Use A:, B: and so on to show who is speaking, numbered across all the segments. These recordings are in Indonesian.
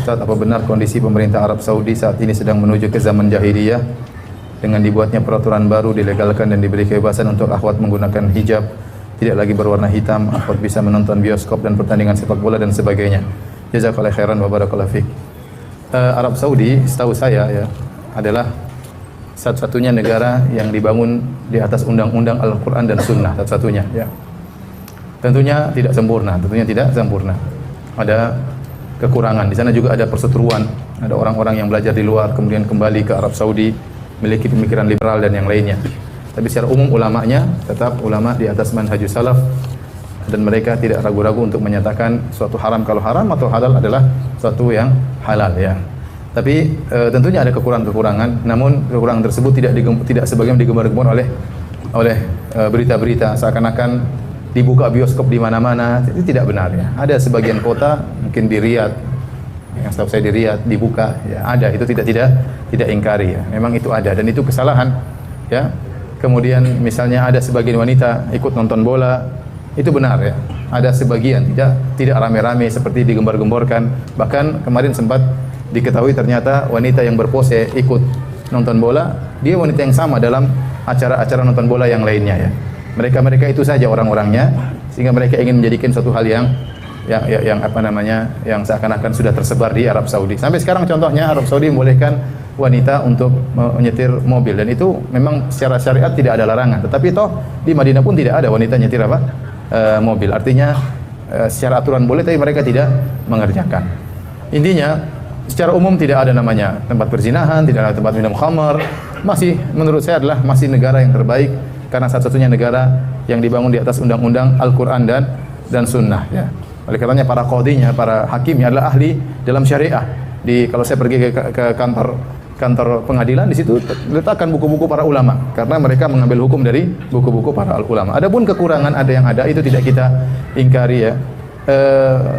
A: Ustaz, apa benar kondisi pemerintah Arab Saudi saat ini sedang menuju ke zaman jahiliyah dengan dibuatnya peraturan baru, dilegalkan dan diberi kebebasan untuk akhwat menggunakan hijab, tidak lagi berwarna hitam, akhwat bisa menonton bioskop dan pertandingan sepak bola dan sebagainya. Jazakallahu khairan wa barakallahu fiik. Arab Saudi setahu saya ya adalah satu-satunya negara yang dibangun di atas undang-undang Al-Quran dan Sunnah, satu-satunya ya. Tentunya tidak sempurna, ada kekurangan. Di sana juga ada perseteruan, ada orang-orang yang belajar di luar kemudian kembali ke Arab Saudi memiliki pemikiran liberal dan yang lainnya. Tapi secara umum ulamanya tetap ulama di atas manhajus salaf dan mereka tidak ragu-ragu untuk menyatakan suatu haram kalau haram atau halal adalah suatu yang halal ya. Tapi tentunya ada kekurangan-kekurangan, namun kekurangan tersebut tidak sebagaimana digembar-gembar oleh berita-berita seakan-akan dibuka bioskop di mana-mana. Itu tidak benar ya. Ada sebagian kota mungkin di Riyadh, yang setahu saya di Riyadh dibuka ya, ada, itu tidak ingkari ya. Memang itu ada dan itu kesalahan ya. Kemudian misalnya ada sebagian wanita ikut nonton bola, itu benar ya. Ada sebagian tidak rame-rame seperti digembar-gemborkan. Bahkan kemarin sempat diketahui ternyata wanita yang berpose ikut nonton bola, dia wanita yang sama dalam acara-acara nonton bola yang lainnya ya. Mereka itu saja orang-orangnya, sehingga mereka ingin menjadikan suatu hal yang seakan-akan sudah tersebar di Arab Saudi. Sampai sekarang contohnya Arab Saudi membolehkan wanita untuk menyetir mobil dan itu memang secara syariat tidak ada larangan. Tetapi toh di Madinah pun tidak ada wanita nyetir mobil. Artinya secara aturan boleh tapi mereka tidak mengerjakan. Intinya secara umum tidak ada namanya tempat perzinahan, tidak ada tempat minum khamar. Masih menurut saya adalah masih negara yang terbaik karena satu-satunya negara yang dibangun di atas undang-undang Al-Quran dan Sunnah ya. Oleh karenanya para qadhinya, para hakimnya adalah ahli dalam syariah. Kalau saya pergi ke kantor pengadilan, di situ letakkan buku-buku para ulama karena mereka mengambil hukum dari buku-buku para ulama. Adapun kekurangan ada yang ada itu tidak kita ingkari ya.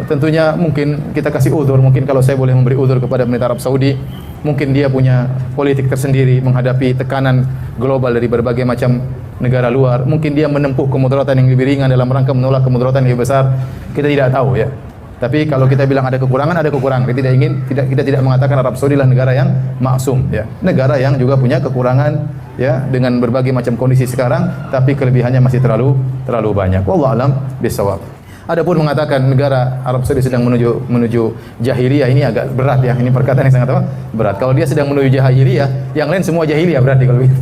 A: Tentunya mungkin kita kasih uzur, mungkin kalau saya boleh memberi uzur kepada pemerintah Arab Saudi, mungkin dia punya politik tersendiri menghadapi tekanan global dari berbagai macam negara luar. Mungkin dia menempuh kemudaratan yang lebih ringan dalam rangka menolak kemudaratan yang lebih besar. Kita tidak tahu ya. Tapi kalau kita bilang ada kekurangan, ada kekurangan. Kita tidak mengatakan Arab Saudi adalah negara yang maksum ya. Negara yang juga punya kekurangan ya dengan berbagai macam kondisi sekarang, tapi kelebihannya masih terlalu banyak. Wallahu a'lam bishawab. Adapun mengatakan negara Arab Saudi sedang menuju jahiliyah ini agak berat ya. Ini perkataan yang sangat berat. Kalau dia sedang menuju jahiliyah, yang lain semua jahiliyah berarti kalau begitu.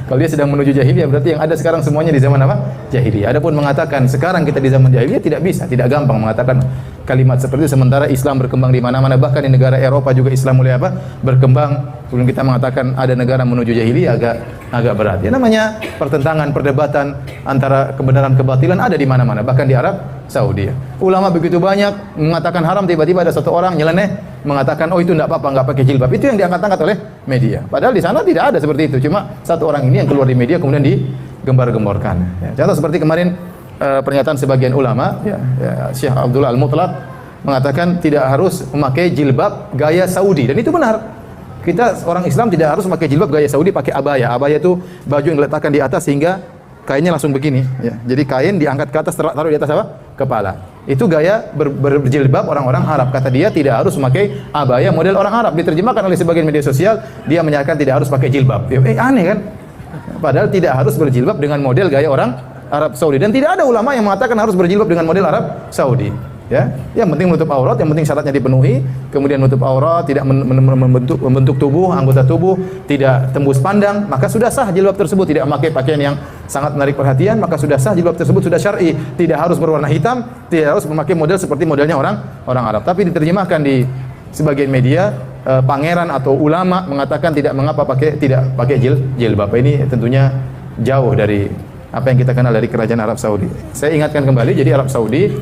A: Kalau dia sedang menuju jahiliyah berarti yang ada sekarang semuanya di zaman apa? Jahiliyah. Adapun mengatakan sekarang kita di zaman jahiliyah tidak bisa, tidak gampang mengatakan kalimat seperti itu sementara Islam berkembang di mana-mana, bahkan di negara Eropa juga Islam mulai berkembang. Sebelum kita mengatakan ada negara menuju jahiliyah agak berat. Ya namanya pertentangan, perdebatan antara kebenaran kebatilan ada di mana-mana, bahkan di Arab Saudi. Ulama begitu banyak mengatakan haram, tiba-tiba ada satu orang nyeleneh mengatakan oh itu enggak apa-apa, enggak pakai jilbab. Itu yang diangkat-angkat oleh media. Padahal di sana tidak ada seperti itu. Cuma satu orang ini yang keluar di media kemudian digembar-gemborkan. Ya, contoh seperti kemarin pernyataan sebagian ulama ya, Syekh Abdullah Al-Mutlaq mengatakan tidak harus memakai jilbab gaya Saudi dan itu benar. Kita orang Islam tidak harus memakai jilbab gaya Saudi, pakai abaya. Abaya itu baju yang diletakkan di atas sehingga kainnya langsung begini ya. Jadi kain diangkat ke atas, taruh di atas apa? Kepala. Itu gaya berjilbab orang-orang Arab. Kata dia tidak harus memakai abaya model orang Arab. Diterjemahkan oleh sebagian media sosial, dia menyatakan tidak harus pakai jilbab. Aneh kan? Padahal tidak harus berjilbab dengan model gaya orang Arab Saudi dan tidak ada ulama yang mengatakan harus berjilbab dengan model Arab Saudi. Ya, yang penting menutup aurat, yang penting syaratnya dipenuhi, kemudian menutup aurat, tidak membentuk tubuh, anggota tubuh, tidak tembus pandang, maka sudah sah jilbab tersebut. Tidak memakai pakaian yang sangat menarik perhatian, maka sudah sah jilbab tersebut, sudah syar'i. Tidak harus berwarna hitam, tidak harus memakai model seperti modelnya orang Arab. Tapi diterjemahkan di sebagian media, pangeran atau ulama mengatakan tidak mengapa tidak pakai jilbab. Ini tentunya jauh dari apa yang kita kenal dari kerajaan Arab Saudi. Saya ingatkan kembali, jadi Arab Saudi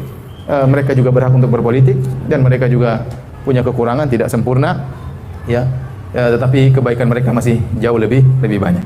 A: mereka juga berhak untuk berpolitik dan mereka juga punya kekurangan, tidak sempurna ya, tetapi kebaikan mereka masih jauh lebih banyak.